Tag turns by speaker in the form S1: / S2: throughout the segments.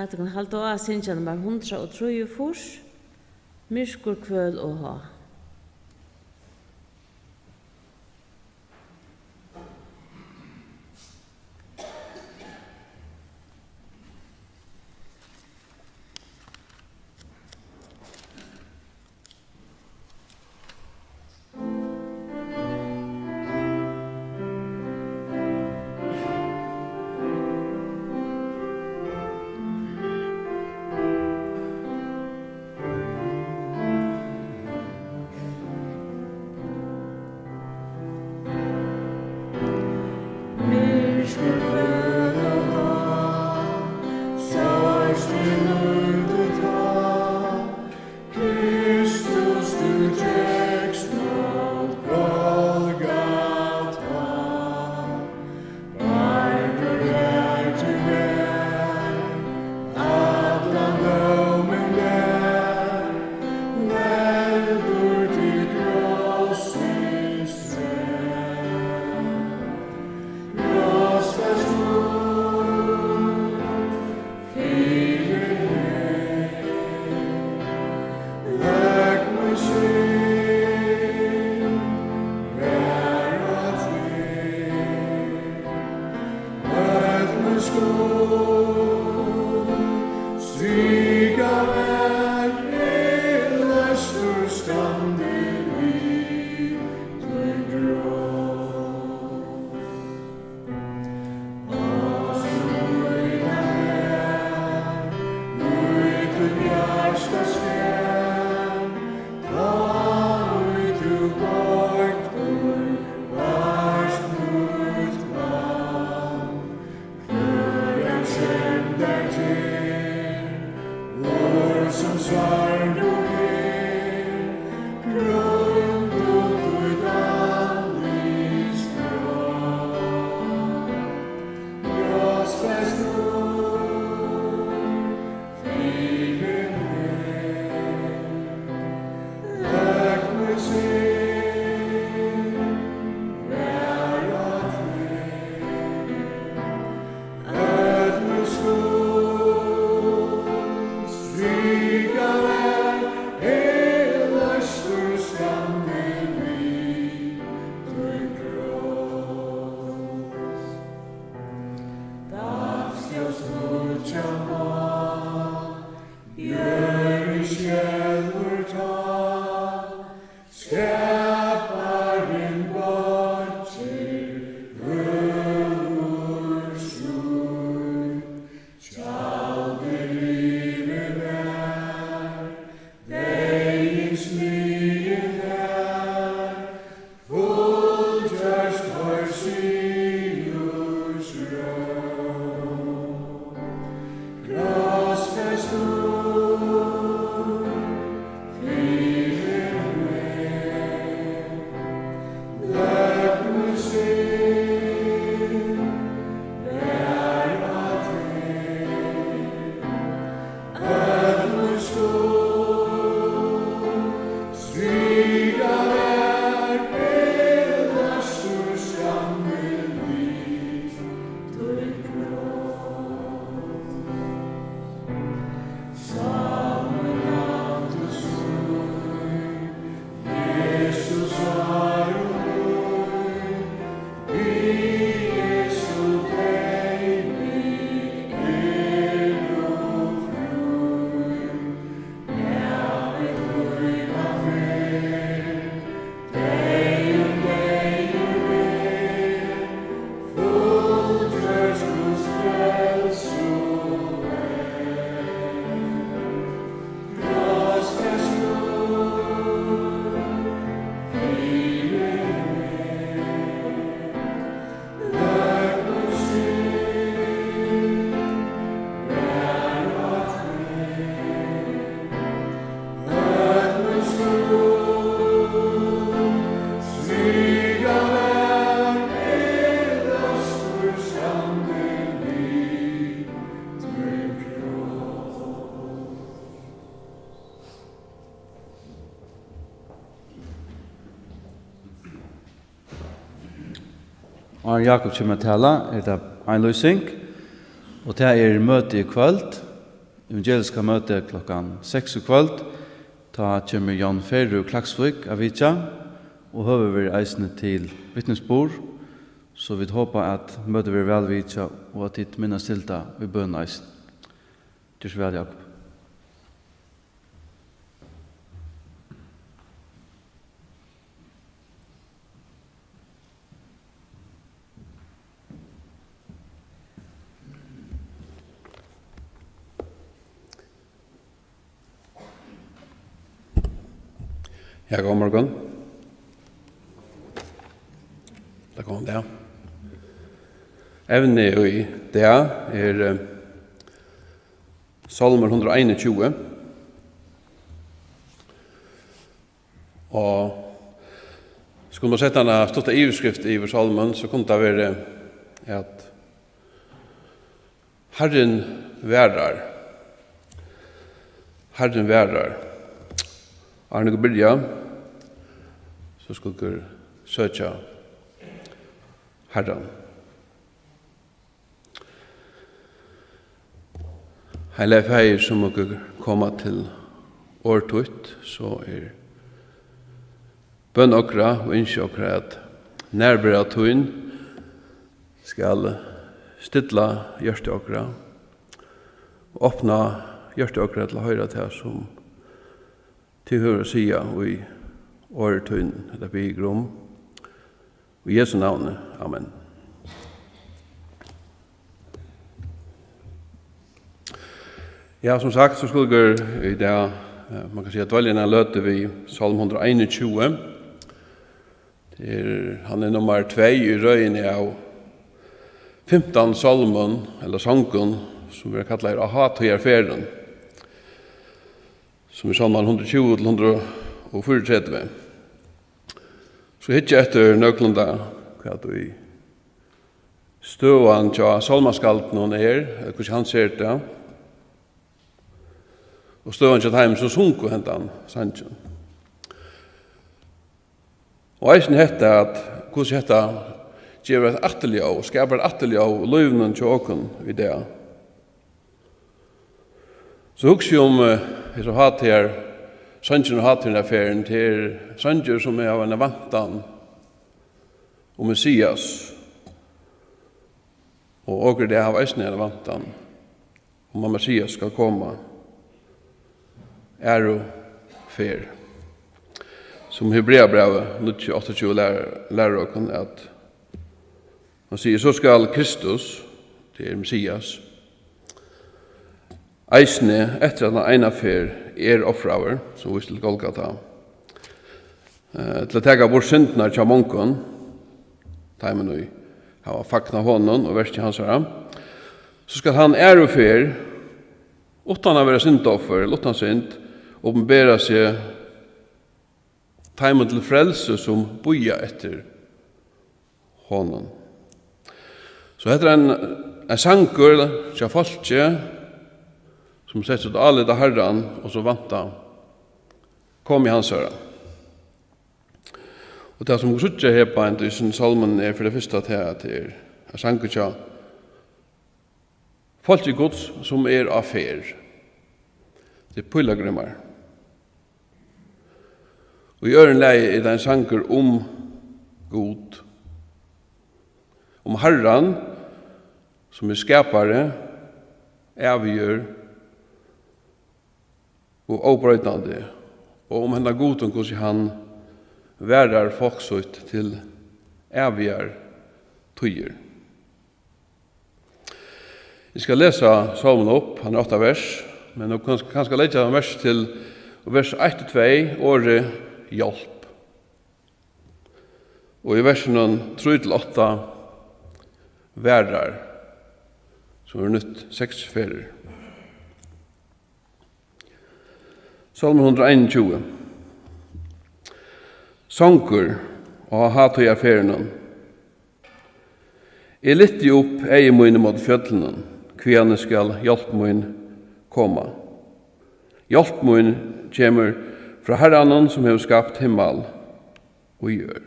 S1: At kan halda av sinja nummer 103, Myrkur, kvøl og ha.
S2: Arne Jakob kommer til å tale, det en løsning, og det møte i kveld, evangeliska møte klokkan 6 kvöld. Ta kommer Jan Ferru Klaksvik av Vitja, og høver vi eisene til vittnesbord, så vi håper at møter vi vel Vitja, og at ditt minnes tilta vi bønner eisen. Gjør så vel, Jakob.
S3: Ja, god morgen. Da kom det. Evnet i det Salmer 121. Og skulle man sette en stått iveskrift i salmen, så kunne det være at Herren værer. Herren værer. Arne Gobirja, så skulle dere søke Herren. Hele feir som dere kommer til årtøyt, så bønn okra og innskje okra at nærbæra tøyen skal stilla hjørte okra og åpna hjørte okra til å høyre til som tilhører sida og i åretøyen, det blir grom. I Jesu navn, amen. Ja, som sagt, så skulle jeg i det, man kan si at dvelgene løter vi Salm 121. Han nummer 2 i røyene av 15 salmen, eller sangen, som vi kallar Aha til affæren, som salmen 120 til 134. Så hittar jag efter nøklunda hva du støvan til salmaskalten hon hvordan han ser det. Og støvan til heim som sunko hentan sannsyn. Og eisen hetta at hvordan hetta gjør et atterlig av, skapar et atterlig av løyvnen til åken i det. Så husker jeg om jeg så hatt her Sannsyn og hatt til affæren til Sannsyn som av en vantan og Messias. Og åker det av eisen en vantan om at Messias skal komme. Og fer. Som Hebreabrevet 28 lærer oss at man sier så skal Kristus, til Messias, eisne etter at han ena fer offraver, som vi til Golgata, til å tega bort syndene til monken, teimen vi har fakna hånden og verst til hans herre, så skal han fer, utan å være syndoffer, eller utan synd, åpenbæra seg teimen til frelse som boja etter hånden. Så heter en sanker til folket, som sett ut alle da herran, og så vanta, kom i hans høra. Og det som sutja her på en tusen salmen for det første til at det sanker til folket gods som av fer. Det pøylagrimmar. Og i øren leie det en sanker om god, om herran, som skapare, avgjør, og avbrøytande, og om henne god og hvordan han værer folksøyt til evige tøyer. Jeg skal lese salmen opp, han 8 vers, men jeg kan skal lese en vers til vers 1-2, året hjelp. Og i versen 3-8, værer, som nytt 6 ferer. Salmen 121. Sanker og hatt i affæren. Jeg lytter opp eier mine mot fjøtlene, kviene skal hjelpe min komme. Hjelp min kommer fra Herren som har skapt himmel og gjør.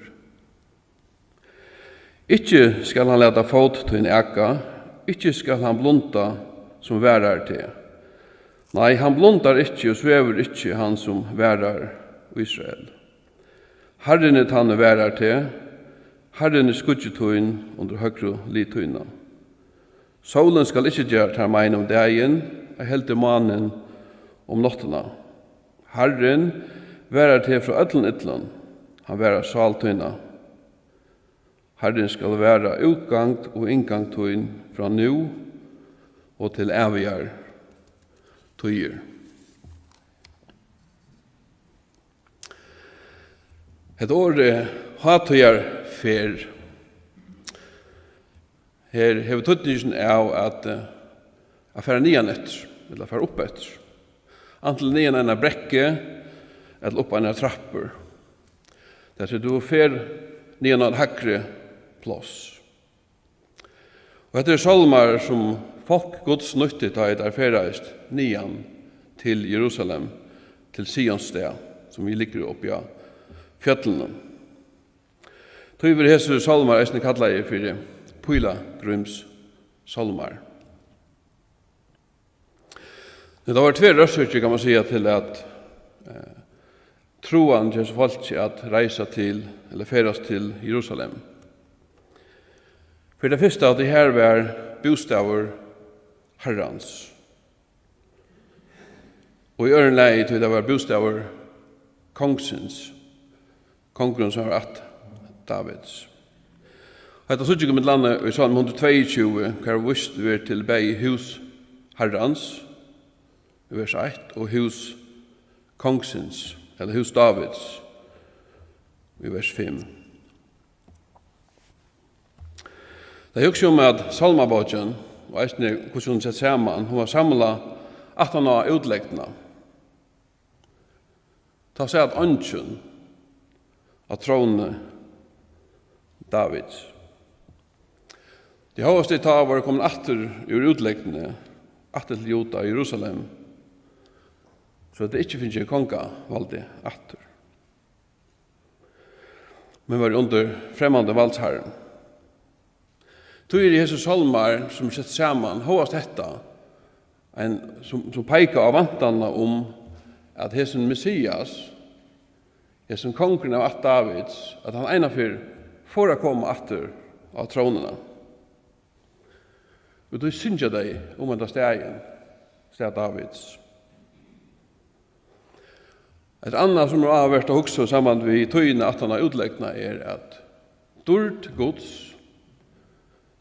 S3: Ikke skal han lete fot til en eka, ikke skal han blunta som værer til. Nei, han blundar ikkje og svever ikkje han som værar Israel. Herren er han værar til, Herren er skudgetøyen under høgru litøyna. Solen skal ikkje gjøre til meg om dagen, jeg heldte mannen om nottena. Herren værar til fra ødlen ytlen, han værar saltøyna. Herren skal være utgangt og inngangtøyen fra nu og til evigere tøyer. Et år hatøyer fer. Her har vi tøtningen av at affæra nian etter, eller affæra opp etter. Antal nian en brekke, eller opp en trapper. Derfor du fer nian av hakre plass. Og etter salmar som folk gods nyttig ta et erfereist nian til Jerusalem, til Sions sted, som vi ligger oppi av fjøtlene. Tøyver hese salmar eisne kallar jeg for Pilgrims salmar. Det var tve røsøkje, kan man säga, til at troan til folk at reisa til, eller feras til Jerusalem. For det første at det her var bostaver Herrans. Og i øren leie til det var bostaver kongsens. Kongen som var at Davids. Hetta suðju kom til landet i Salm 122, hver vist vi til bei hus Herrans, i vers 1, og hus kongsens, eller hus Davids, i vers 5. Det er jo at Salmabodjen, og eisne hvordan hun sett saman, hun var samla 18 av utlegtene. Ta seg at ønsken av trådene Davids. De høyeste ta var kommet atter ur utlegtene, atter til Jota i Jerusalem, så det ikke finnes konga valgte atter. Men var under fremmande valdsherren. Tog i Jesus salmar som sett saman, høyest dette, som peika av vantarna om at hesen Messias, hesen kongen av at Davids, at han ena fyr får komme atter av tronene. Og du synes jeg deg om enda stegen, steg Davids. Et annet som har vært å huske sammen med tøyene at han har utleggene at dård gods,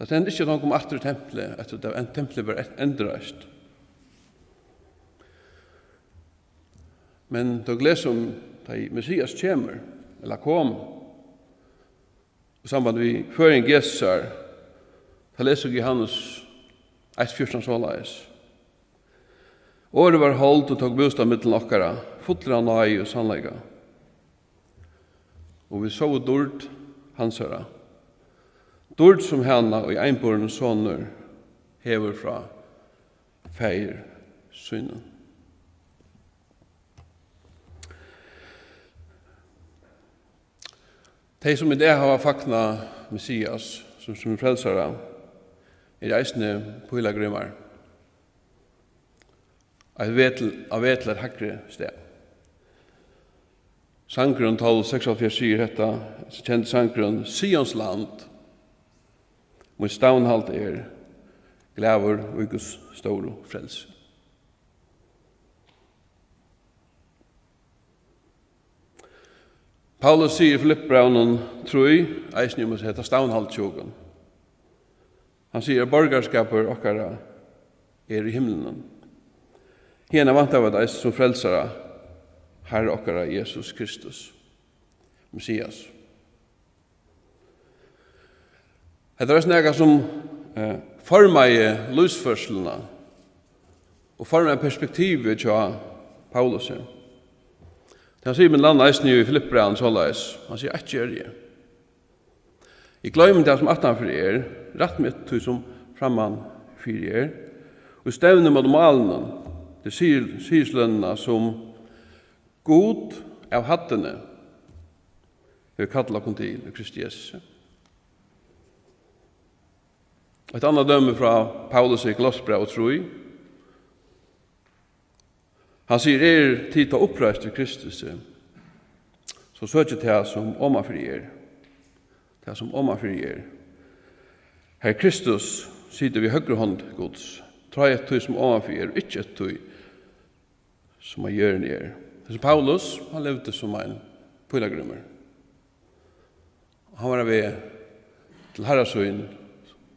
S3: at det ikke noen kom atter i tempelet, at tempelet var endret. Men da leser om da Messias kommer, eller kom, i samband med føring Gesar, da leser Johannes 1:14 såleis. Året var holdt og tog bostad mittel okkara, fotler av nøy og sannlega. Og vi så dård hansara. Dård som henne og einborne soner hever fra feir synen. De som i det har fakna Messias som frelsare eisne pilgrimer av vetler hakre sted. Sangren 12:46 sier dette, kjent sangren Sions land, mot stavnhalt glæver og Guds store frelse. Paulus sier i Filippbraunen 3, eisne må heta stavnhalttjogen. Han sier borgerskaper okkara i himmelen. Hena vant av eis som frelsara Herre okkara Jesus Kristus, Messias. Det er snakka som formar i livsførslene og formar perspektivet til Paulus. Han sier min land eisen i Filippbraunen såleis. Han sier ikke gjør jeg. Jeg glemmer det som 18 for rett mitt som framman for og stevner med malene, det sier lønnene som god av hattene vi kallar kon til Kristi Jesus. Et annet dømme fra Paulus i Kolossbrevet 3. Han sier, tid til oppreist til Kristus, så søker det som omafri det som omafri Herr Kristus sitter vi høyre hånd Guds, tra et tøy som omafri ikke et tøy som han gjør ned. Så Paulus, han levde som en pilagrymmer. Han var ved til herresøyen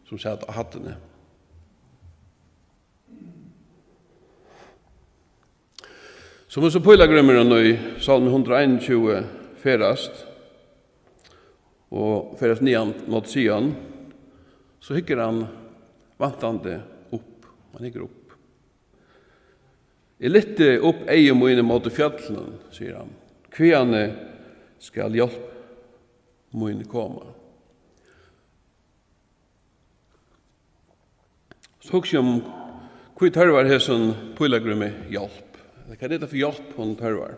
S3: som satt av hattene. Så måste pilagrymmer i Salmen 121 ferast, og ferast nian mot Sion, så hykker han vantande opp. Han hykker opp. Jeg lytte opp eie mine mot fjallene, sier han. Kviane skal hjelp mine komme. Så husker jeg om hva tørvar her som pilagrymmer hjelp. Hva er det for hjelp hun tørvar?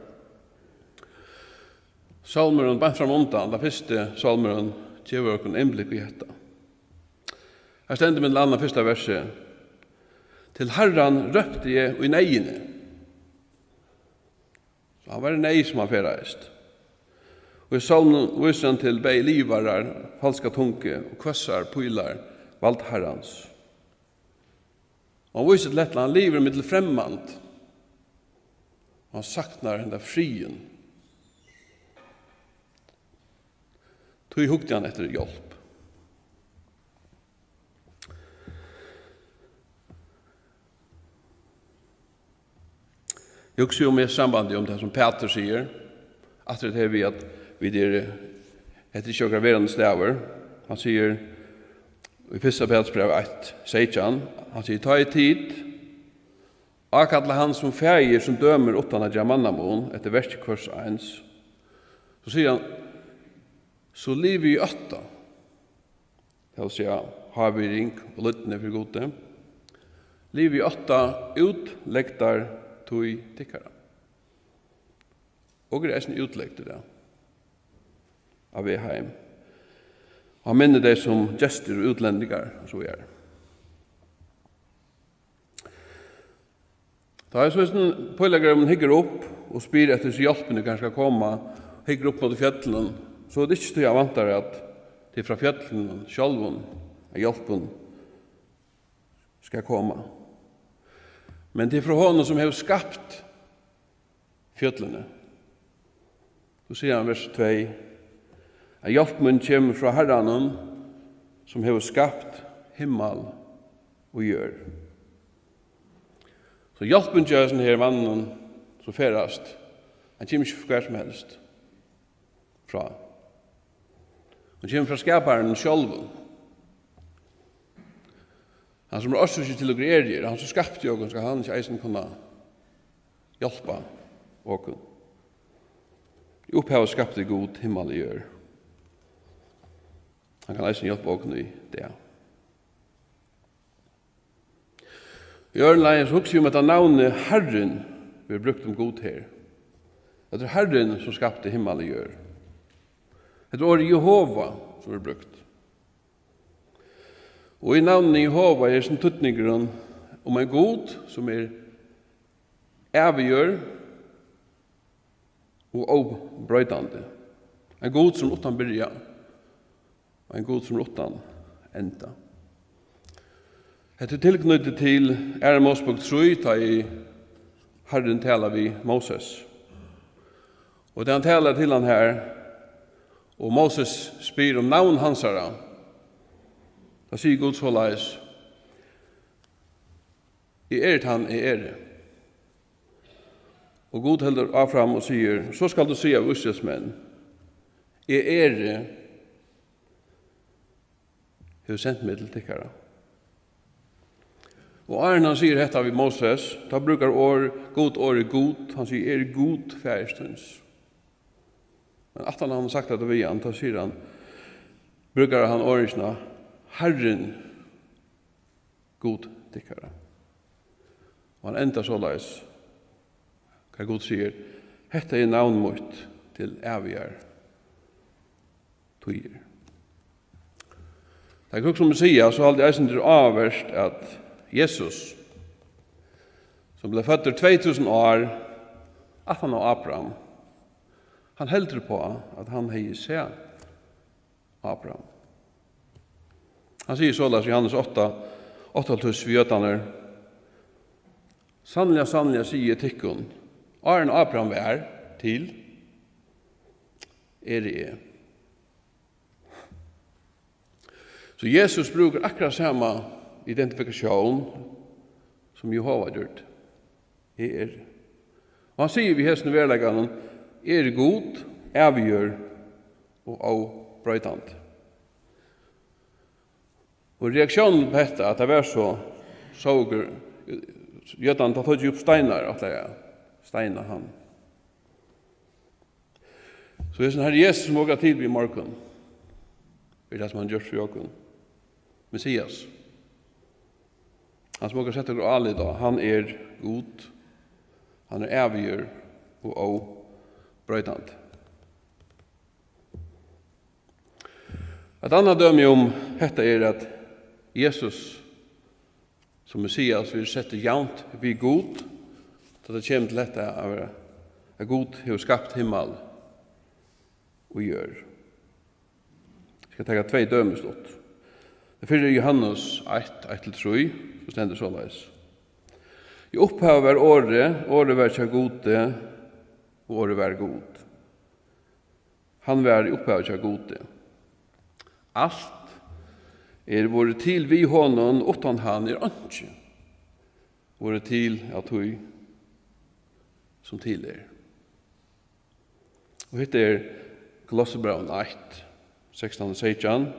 S3: Salmeren bant fram undan, da første salmeren gjør oss en innblikk i dette. Her stender med den første verset. Til Herren røpte jeg i neiene. Så han var en nei som han ferreist. Og i salmen viser han til bei livarar, falska tunke og kvassar, pylar, vald herrans. Og han viser til dette, han lever med til fremmand. Og han saknar henne frien. Tog hukte han etter hjelp. Jeg husker jo med sambandet om det som Peter sier, at det er vi at vi etter ikke graverende staver. Han sier i 1. Peters brev 1, 16, han sier, ta i tid, akkattla han som feir som dømer utan at jeg mannamon etter verskurs 1. Så sier han, så lever vi i 8. Det vil si, har vi ring og lyttene for gode. Lever vi i 8 utlektar tog tikkara. Og reisen utlekte det av vi heim. Og han minner det som gestur og utlendigar, og så er det. Da er sånn påleggermen hygger opp og spyr etter så hjelpene kan skal komme, hygger opp mot fjellene, så det er ikke jeg vantar at det fra fjellene sjølven at hjelpen skal komme. Men det er fra honom som har skapt fjellene. Så sier han vers 2, at hjelpen kommer fra Herren som har skapt himmel og jør. Så hjelpen gjør sånn her mannen som ferast, han kommer ikke fra hver som helst fra. Han kommer fra skaparen sjølven. Han som er også ikke til å greie, han som skapte jo, skal han ikke eisen kunne hjelpe åken. I opphavet skapte god himmel i gjør. Han kan eisen hjelpe åken i det. I Ørnleien så husker vi om at navnet Herren vi har brukt om god her. Det er Herren som skapte himmel i gjør. Det er året Jehova som vi har brukt. Og i navnet Jehova er som tuttningeren om en god som er avgjør og avbrøydande. En god som utan byrja og en god som utan enda. Hette tilknyttet til Mosebok 3, da i Herren taler vi Moses. Og det han taler til han her, og Moses spyr om navn hansara, da sier Guds hållais, I han det. Og Gud helder av fram og sier, så skal du si av Israelsmenn, I det, har sendt meg til tikkara. Og Arne han sier dette av Moses, da brukar året god, han sier god færstens. Men at han har sagt det vi han, da sier han, brukar han årene, Herren god tikkara. Og han enda så leis, hva Gud sier, dette navn mot til evigere tøyer. Det er ikke som å si, så hadde jeg synes avverst at Jesus, som ble født 2000 år at han og Abraham, han heldur på at han hei seg Abraham. Han sier således i Johannes 8:8 vi gjøtaner, sannelig sier tikkun, Aren Abraham vær til, det. Så Jesus bruker akkurat samme identifikasjon som Jehova gjort. Og han sier vi hesten verleggene, god, avgjør og avbrøytant. Og reaksjonen på dette, at det var så gjøtan tar tog opp steinar, at det er steinar han. Så det er sånn her Jesus som vågar tilby i morgen. Det er det som han gjør for jokken. Messias. Han som vågar sette dere alle i dag. Han god. Han avgjør og brøytant. Et annet døme om dette at Jesus som Messias vil sette jaunt vi god, så det kommer til dette at god har skapt himmel og gjør. Jeg skal ta 2 dømestått. Det første Johannes 1:1-3, så stender det såleis. I opphavet var året var ikke gode, og året var god. Han var i opphavet ikke gode. Alt vært til vi honom, utan han ikke. Vært til at vi som til Og dette Kolosserbrevet 1, 16-16.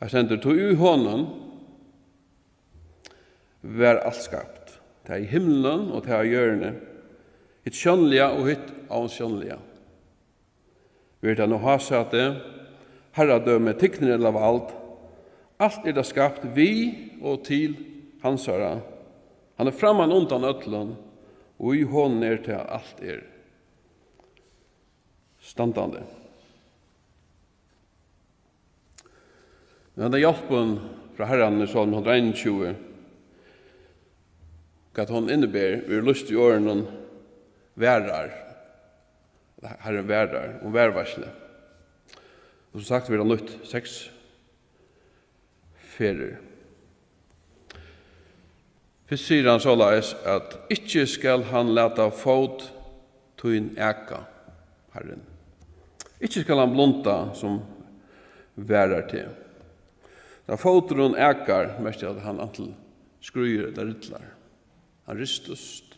S3: Jeg sender to i honom var alt skapt. Det i himmelen og det i hjørnet. Hitt skjønnlige og hitt avskjønnlige. Vi vet nå har sagt det, herredømme, tikkner av alt. Alt det skapt vi og til hansara. Han framman undan ötlen, og i hånden til alt standande. Men det hjelpen fra Herren i Salm 121, at hon innebär vi lyst i åren værar, Herren værar, og værvarsle. Og som sagt, vi har nødt 6 ferier. Først sier han såleis at ikke skal han leta fot tøyn eka, Herren. Ikke skal han blunta som værar til. Da foten ekar, mest at han antal skruer eller rytlar. Han rystust.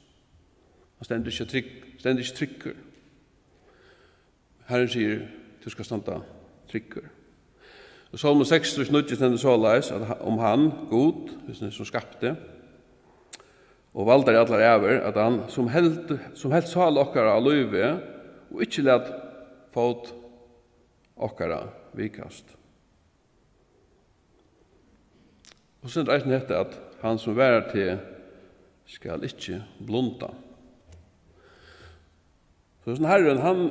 S3: Han stendig ikke trykker. Herren sier, du skal standa trykker. Og Salmo 6, snudget stendig såleis, at om han, god, som skapte, og valder i allar æver, at han som helt sal okkara av løyve, og ikke let fot okkara vikast. Og så er det at han som værer til skal ikke blunta. Så sånn Herren, han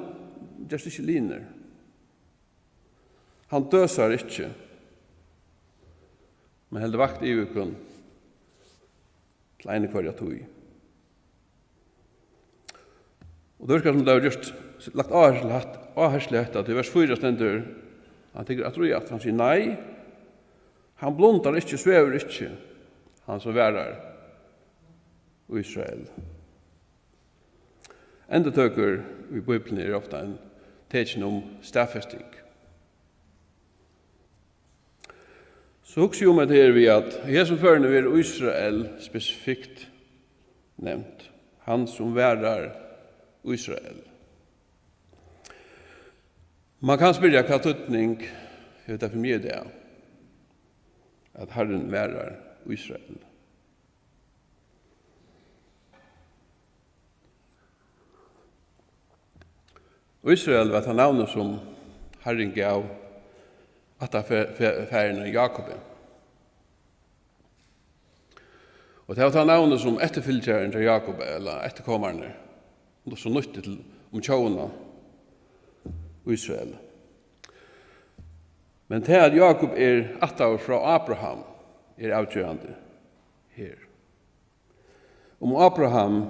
S3: gjør ikke liner. Han døsar ikke. Men heldur vakt i uken til ene kvarja tog. Og det virker som det har just lagt avherslig etter at i vers 4 stender han tenker at han sier nei. Han blundar ikke, svever ikke, han som værar Israel. Endetøker i Bibelen ofta en tekin om stafesting. Så husker jo med det vi at Jesus førende vil Israel spesifikt nevnt. Han som værar Israel. Man kan spyrja hva tøtning er det for mye det at Herren værar Israel. Og Israel var det navnet som Herren gav at affærene Jakob. Og det var det navnet som etterfylgjeren til Jakob, eller etterkommerne, og så nyttig til tjåna Israel. Men til at Jakob attav fra Abraham avgjørende her. Om Abraham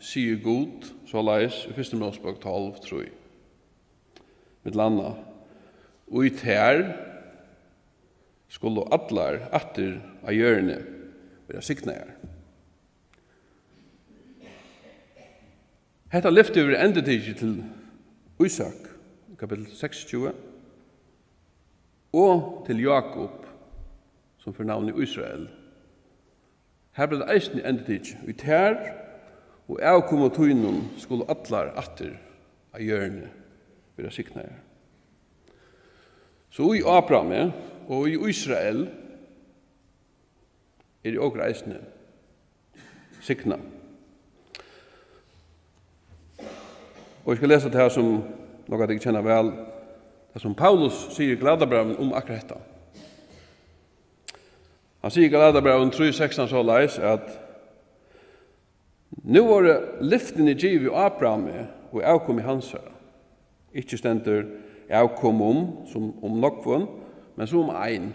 S3: sier god, så leis, i 1. Mosebok 12, tror jeg. Med landa. Og i tær skulle atlar atter av hjørne være signaer. Hetta lyftet over endetidje til Isak, kapittel 26, og til Jakob, som får navnet Israel. Her ble det eisen i endetidje. I tær og avkom og tøynen skulle atlar atter av hjørne være signaer. Så i Abraham og i Israel er det også reisende signa. Og jeg skal lese det her som noe jeg kjenner vel, det som Paulus sier i Galaterbraven om akkurat dette. Han sier i Galaterbraven 3:16 så leis at nu var det lyften i giv i Abraham og avkom i hans her. Ikke stender avkom som om nokvån, men som ein.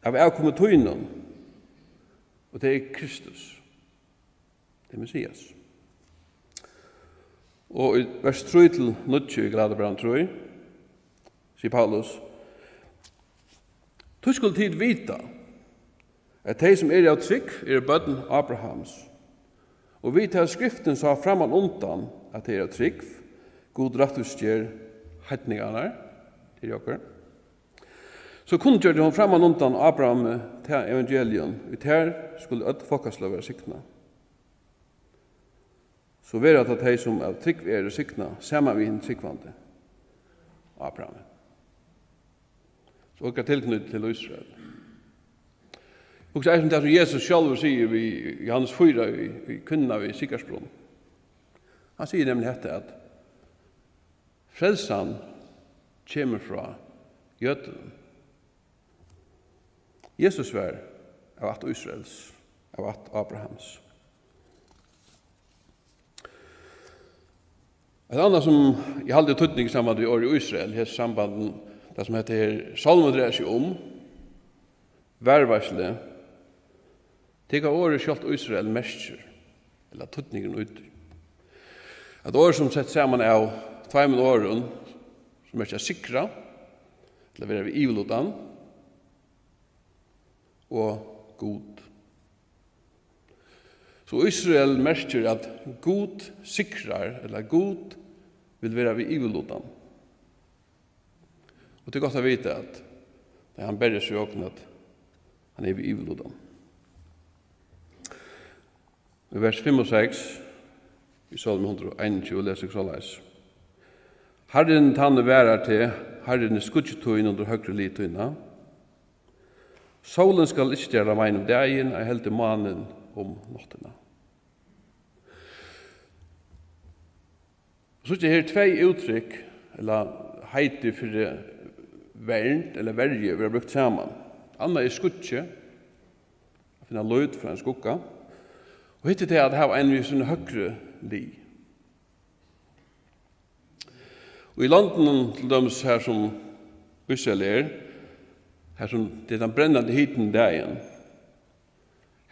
S3: Av avkom i tøynen, og det er Kristus. Det er Messias. Og i vers 3 til 9 i Galaterbraven 3, sier Paulus, «Du skulle tid vita at de som er av trygg er bøtten Abrahams, og vi tar skriften sa framan undan at de er av trygg, god rattustjer heitningarna til jokker. Så kunne gjøre hun framan undan Abraham til evangelion, vi tar skulle ødt folkeslov være sikna. Så vera at de som av trygg er sikna, saman vi hinn tryggvande Abraham. Så åker tilknytt til Israel. Og så er det som Jesus selv sier i Johannes 4 i kvinna ved Sikarsbron. Han sier nemlig dette at frelsan kommer fra jøden. Jesus var av at Israels, av at Abrahams. Et annet som jeg hadde tøtning sammen med i Israel, i sambanden, det som heter Salmen dreier seg om, værvarsle, tega året kjalt Israel mestjer, eller tøtningen ut. Et år som sett sammen av 2 åren, som er ikke sikra, eller være ved ivelotan, og god. Så Israel mestjer at god sikrar, eller god vil være ved ivelotan. Og det er godt å vite at det han berger seg åkne at han er ved ivelotan. I vers 5 og 6 i Salme 121 leser jeg så leis. Herren tanne værer til, Herren er skudgetøyen under høyre litøyna. Solen skal ikke gjøre meg om dagen, jeg heldte mannen om nattena. Så er det her 2 uttrykk, eller heiter for vernt, eller verje, vi har brukt sammen. Anna er skutje, å finne løyd fra en skukka, og hittet det at det var en vid sånne høyre li. Og i landen til dømes her som Israel er, her som det er den brennende hiten dagen,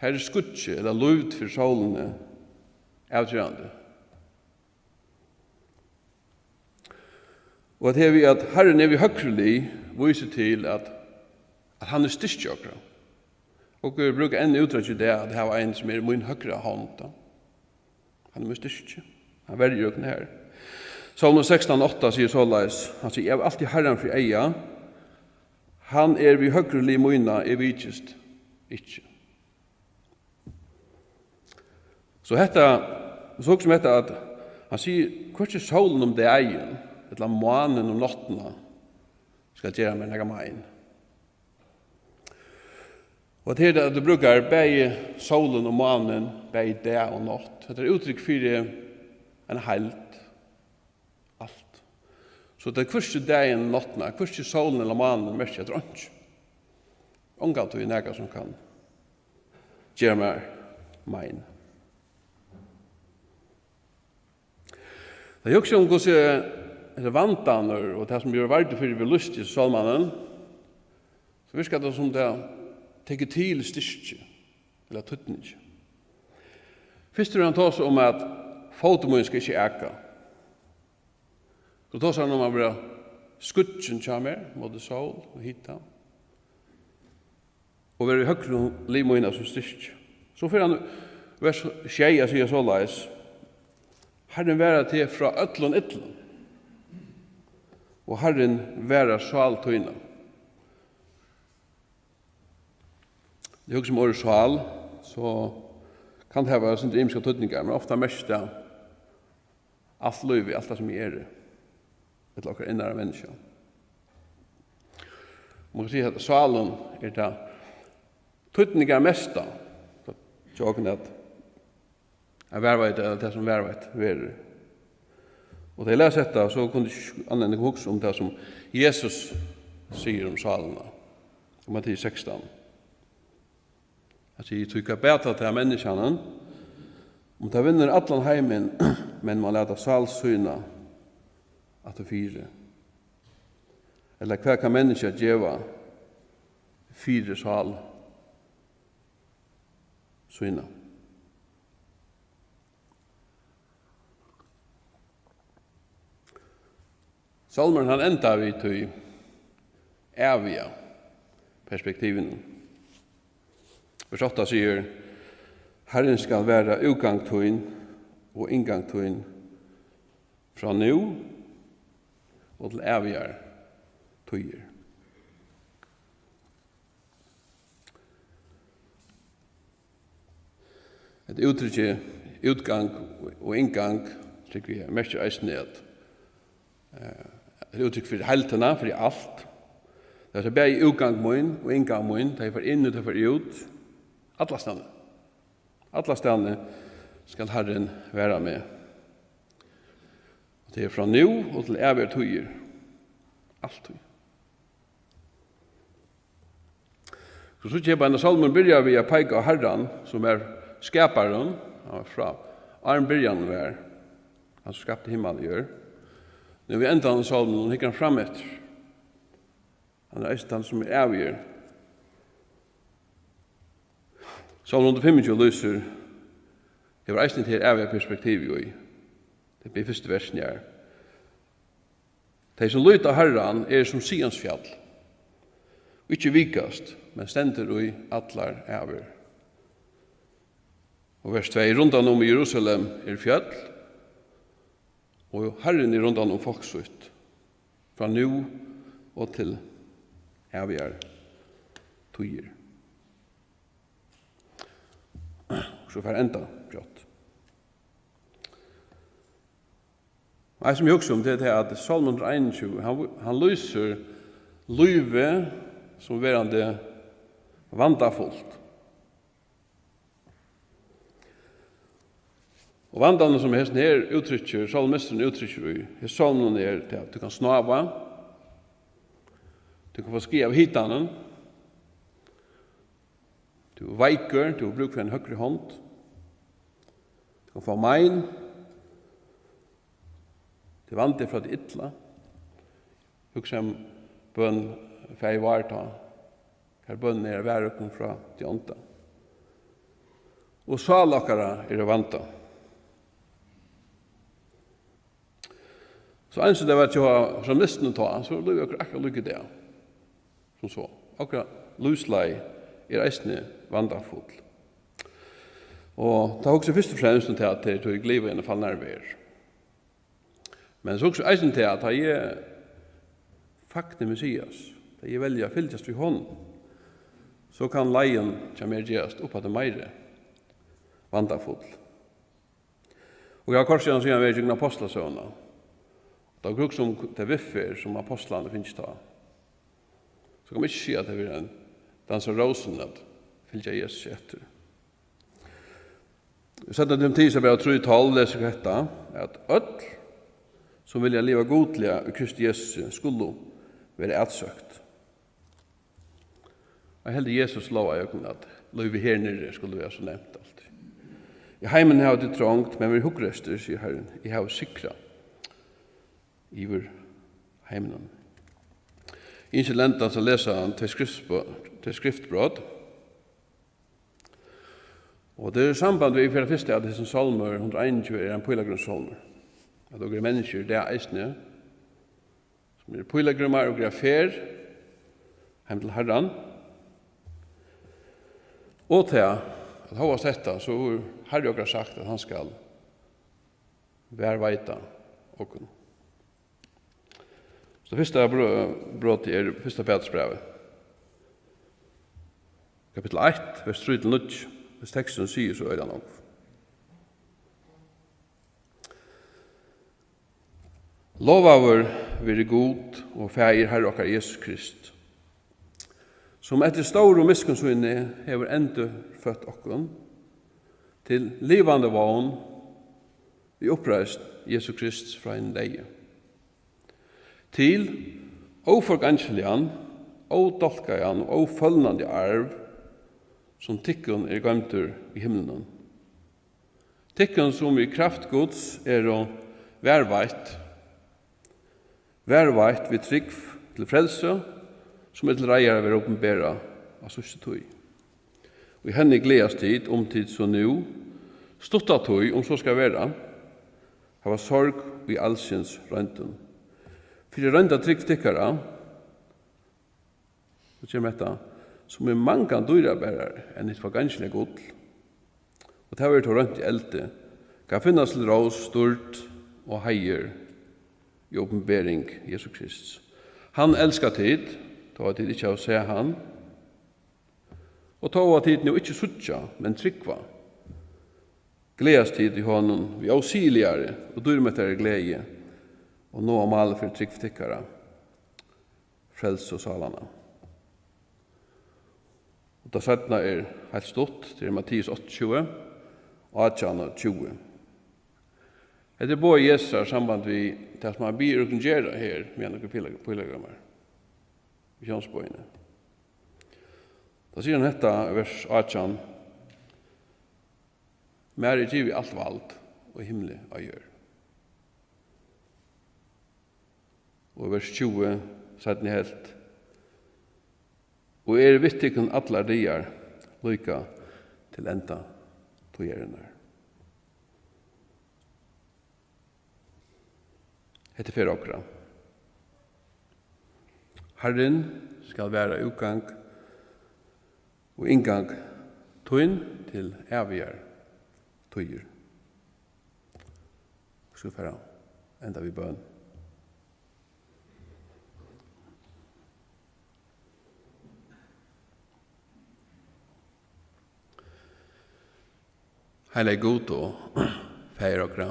S3: her er skutje, eller løyd for solene, avgjørende. Og at vi at Herren er vi høgrelig viser til at han er styrstjøkere. Og vi bruker en uttrykk i det at det var en som er min høyre hånd. Han er min styrstjø. Han verger jo ikke her. Salmen 16,8 sier såleis. Han sier, jeg har alltid Herren for eia. Han er vi høgrelig mina, er vi ikke. Så hetta, så som hetta at han sier, hva er solen om det egen? Eller månen og nottene skal gjøre meg nægge meg. Og det er at du bruker begge solen og månen, begge dag og natt. Det er uttrykk for en helt, alt. Så det er hverste dagen og nattene, hverste solen eller månen, mest jeg drønt. Omgalt du er nægge som kan gjøre meg. Det er jo også om hvordan det vantaner og det som gjør verdig for vi lyst i salmanen, så virker det som det teker til styrke, eller tøtning. Først han tar seg om at fotomån skal ikke eka. Så tar seg om at bra skutsen kommer mot sol og hitta. Og være høyre livmånene som styrk. Så får han vers 6 sier så leis. Herren være til fra øtlån ytlån. Og Herren være sval tøyna. Det er også som året sval, så kan det være sånne rimska tøtninger, men ofta mest det alt liv, alt det som er et lakker innere mennesker. Man kan si at svalen er det tøtninger mest da, tjåken at er verveit eller det som verveit verer. Og da jeg leser dette, så kunne jeg anvende huske om det som Jesus sier om svalene, i Matteus 16. Altså, jeg tykker beta til menneskene, om de vinner atlan heimen, men man leder salsyna at det fire. Eller hva kan mennesker gjøre fire sal syna? Salmeren han enda vi til evige perspektivene. Vers 8 sier, Herren skal være utgangtøyen og inngangtøyen fra nå og til evige tøyer. Et uttrykk utgang og inngang tykker vi mest eis ned. Et uttrykk for heltene, for alt. Det er bare utgang min og inngang min, det er for inn og det er for ut. Alla stedene. Alla stedene skal Herren være med. Det er fra nå og til evige tøyer. Alltid. Så kjøper en salmen begynner vi å peke av Herren, som er skaperen, fra arm byrjan var, han som skapte himmel gjør. Når vi enda av salmen, han hikker han fram etter. Han er den som er evig. Salmen 125 lyser, det var eisen til evig perspektiv i. Det blir første versen her. De som lyder Herren er som Sions fjall. Ikke vikast, men stender i atlar evig. Og vers 2, rundan om Jerusalem er fjall, og Herren er rundan om folksutt, fra nå og til evig tøyer. Så får enda bjott. Jeg som jeg husker om det er at Salmon 21, han lyser lyve som verande vandafullt. Og vandane som hesten her uttrykker, salmisten uttrykker i, salmen er til at du kan snava, du kan få skri av hitanen, du er veiker, du har bruk for en høyre hånd, du kan få mein, du er vant fra det ytla, hukse om bønn for jeg varta, her bønn er værøkken fra de ånda. Og salakara er vanta. Så anser det var at jeg har som nesten å ta, så løy jeg akkurat lykke det, som så. Akkurat luslei er eisne vandarfull. Og det har også først og fremst til at det tog livet i en fall nærvær. Men så også eisne til at jeg er fakta messias, da jeg velger å fylltast ved hånd, så kan leien som er gjøst opp at det meire vandarfull. Og jeg har korset han sier han ved gjennom apostlasøvna. Det er gruk som det viffer som apostlene finnes ta. Så kan man ikke si at det er en danser rosen at fylgja Jesus etter. Vi setter dem tid som bare tro i tall, leser dette, at øll som vilja leva godliga i Kristi Jesus skulle være ætsøkt. Og heldig Jesus lova jeg at løyve her nere skulle være så nevnt alt. I heimen har det trångt, men vi huggrester, sier Herren, jeg har sikra iver heimen. Ikke lenta så leser han til skriftbrott. Og det er samband vi for det første at disse salmer, 121, er en pilgrimssalmer. At dere mennesker, det er eisne, som er pilgrimer og grafer, hem til Herren. Og til at hovast dette, så har Herre sagt at han skal være veita okken. Så det første brot er første Petersbrevet. Kapitel 1, vers 3-9. Hvis teksten sier så er det nok. Lovaver være god og feir Herre okkar Jesus Krist, som etter stor og miskunnsynne hever enda født okken til livande vågen vi oppreist Jesus Krist fra en leie. Til oforganselian, odolkajan og ofølnande arv som tikkun er gøymtur i himmelen. Tikkun som i kraftgods er å verveit vi trygg til frelse, som er til reier å være åpenbæra av sørste tøy. Og i henne gledes tid, tid så nu, stutta tøy, så skal være, hava sorg i allsins rønten. For rønta trygg tikkara, så kommer dette, som er mange dyrabærer enn et forganselig god. Og det har vært rønt i elte, kan finnes til rås, stort og heier i åpenbering Jesus Krist. Han elskar tid, ta tid ikke å se han, og ta tid nå ikke suttja, men tryggva. Gledes tid i hånden, vi avsiligere og dyrmettere glede, og nå om alle for tryggftikkere, frels og salana. Og da settene er helt stått til Mattias 8:20 og 18:20. Det er både Jesus samband vi det som han blir organiseret her med noen pilgrimer. Vi kjenner på henne. Da sier han dette, vers 18. Mer er givet alt vald og himmelig og gjør. Og vers 20 sier han helt. Og er vittikken atlar diar lykka til enda togjerenar. Hette fyrir okra. Herren skal være utgang og inngang tøyn til evigere tøyer. Så fyrir enda vi bøn. Heilig god og feir og gra.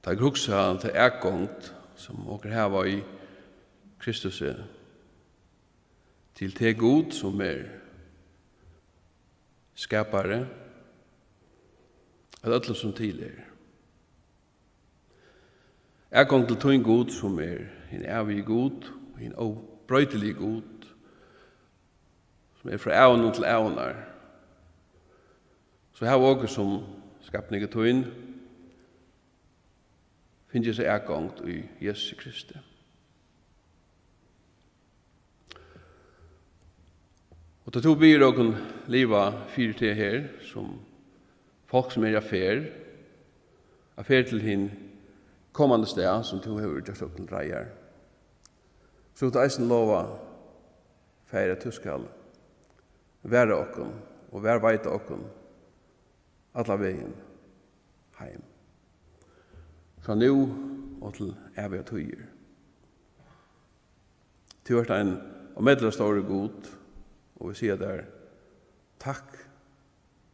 S3: Det er gruksa til ekkongt som åker heva i Kristus til te god som er skapare av alle som til er. Ekkongt til tøyn god som er en evig god og en obrøytelig god som er fra evnen til evner. Så her var som skapninga tøyn finnes seg ekkongt i Jesus Kristi. Og det tog byr åken liva 4 til her, som folk som er affær til hin kommande sted, som tog hever just åken dreier. Så det eisen lova feire tuskall, være åken, og være veita åken, alla veien heim. Fra nu og til evige tøyer. Til hvert en og medle store god, og vi sier der, takk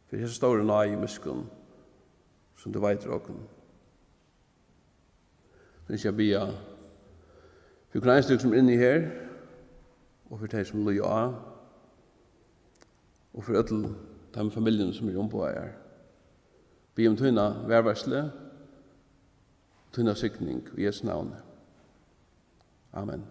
S3: for disse store nøye muskene som du vet råken. Så jeg bia for hver eneste som er inne her, og for de som løy av, og for alle de familiene som er ombå her. Be om tøyna værvarsle, tøyna sykning i Jesu navn. Amen.